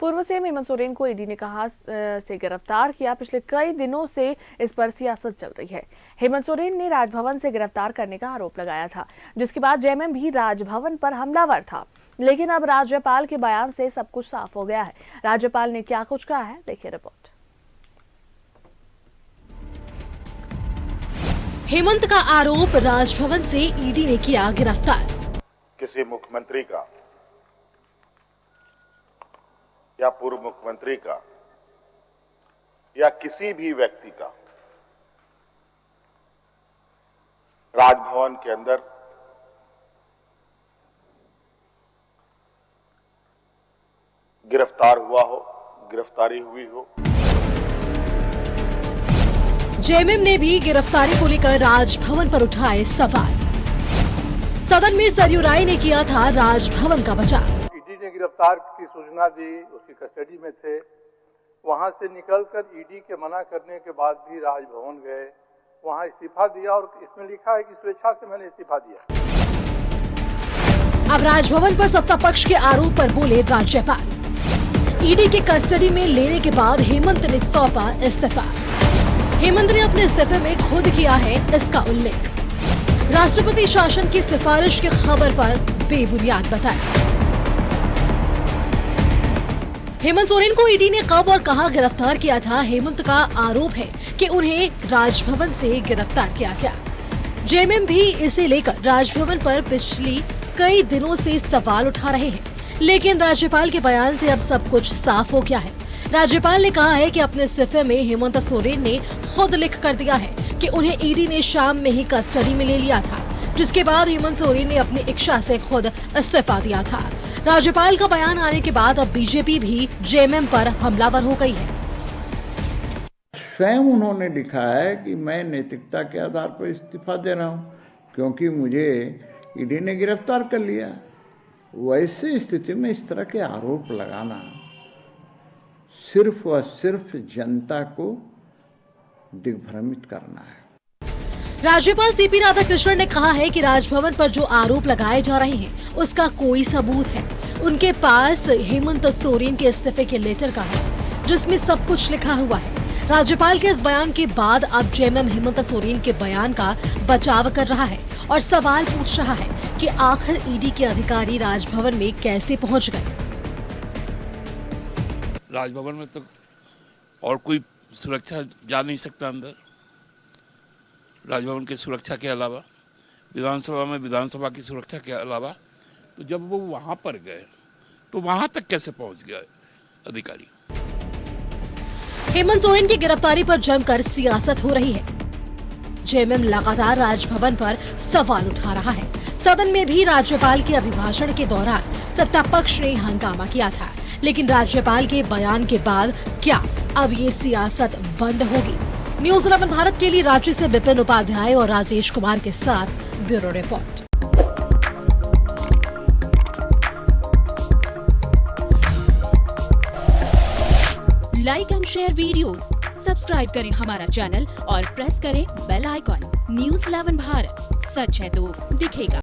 पूर्व सीएम हेमंत सोरेन को ईडी ने कहा से गिरफ्तार किया। पिछले कई दिनों से इस पर सियासत चल रही है। हेमंत सोरेन ने राजभवन से गिरफ्तार करने का आरोप लगाया था, जिसके बाद जेएमएम भी राजभवन पर हमलावर था। लेकिन अब राज्यपाल के बयान से सब कुछ साफ हो गया है। राज्यपाल ने क्या कुछ कहा है, देखिए रिपोर्ट। हेमंत का आरोप, राजभवन से ईडी ने किया गिरफ्तार। किसी मुख्यमंत्री का या पूर्व मुख्यमंत्री का या किसी भी व्यक्ति का राजभवन के अंदर गिरफ्तार हुआ हो, गिरफ्तारी हुई हो। जेएमएम ने भी गिरफ्तारी को लेकर राजभवन पर उठाए सवाल। सदन में सरयू राय ने किया था राजभवन का बचाव। ईडी ने गिरफ्तार की सूचना दी, उसकी कस्टडी में थे। वहां से निकलकर ईडी के मना करने के बाद भी राजभवन गए, वहां इस्तीफा दिया और इसमें लिखा है कि स्वेच्छा से मैंने इस्तीफा दिया। अब राजभवन पर सत्ता पक्ष के आरोप पर बोले राज्यपाल। ईडी के कस्टडी में लेने के बाद हेमंत ने सौंपा इस्तीफा। हेमंत ने अपने इस्तीफे में खुद किया है इसका उल्लेख। राष्ट्रपति शासन की सिफारिश की खबर पर बेबुनियाद बताया। हेमंत सोरेन को ईडी ने कब और कहां गिरफ्तार किया था? हेमंत का आरोप है कि उन्हें राजभवन से गिरफ्तार किया गया। जेएमएम भी इसे लेकर राजभवन पर पिछली कई दिनों से सवाल उठा रहे हैं, लेकिन राज्यपाल के बयान से अब सब कुछ साफ हो गया है। राज्यपाल ने कहा है कि अपने इस्तीफे में हेमंत सोरेन ने खुद लिख कर दिया है कि उन्हें ईडी ने शाम में ही कस्टडी में ले लिया था, जिसके बाद हेमंत सोरेन ने अपनी इच्छा से खुद इस्तीफा दिया था। राज्यपाल का बयान आने के बाद अब बीजेपी भी जेएमएम पर हमलावर हो गई है। स्वयं उन्होंने लिखा है कि मैं नैतिकता के आधार पर इस्तीफा दे रहा हूं, क्योंकि मुझे ईडी ने गिरफ्तार कर लिया। वैसे स्थिति में इस तरह के आरोप लगाना सिर्फ और सिर्फ जनता को दिग्भ्रमित करना है। राज्यपाल सीपी राधाकृष्णन ने कहा है कि राजभवन पर जो आरोप लगाए जा रहे हैं उसका कोई सबूत है। उनके पास हेमंत सोरेन के इस्तीफे के लेटर का है, जिसमें सब कुछ लिखा हुआ है। राज्यपाल के इस बयान के बाद अब जेएमएम हेमंत सोरेन के बयान का बचाव कर रहा है और सवाल पूछ रहा है कि आखिर ईडी के अधिकारी राजभवन में कैसे पहुंच गए। राजभवन में तो और कोई सुरक्षा जा नहीं सकता अंदर। राजभवन की सुरक्षा के अलावा विधानसभा में विधानसभा की सुरक्षा के अलावा, तो जब वो वहां पर गए तो वहां तक कैसे पहुंच गए अधिकारी? हेमंत सोरेन की गिरफ्तारी पर जमकर सियासत हो रही है। जेएमएम लगातार राजभवन पर सवाल उठा रहा है। सदन में भी राज्यपाल के अभिभाषण के दौरान सत्ता पक्ष ने हंगामा किया था, लेकिन राज्यपाल के बयान के बाद क्या अब ये सियासत बंद होगी? न्यूज़ 11 भारत के लिए रांची से विपिन उपाध्याय और राजेश कुमार के साथ bureau report. Like and share videos, subscribe करें हमारा चैनल और प्रेस करें बेल आइकॉन। न्यूज़ 11 भारत, सच है तो दिखेगा।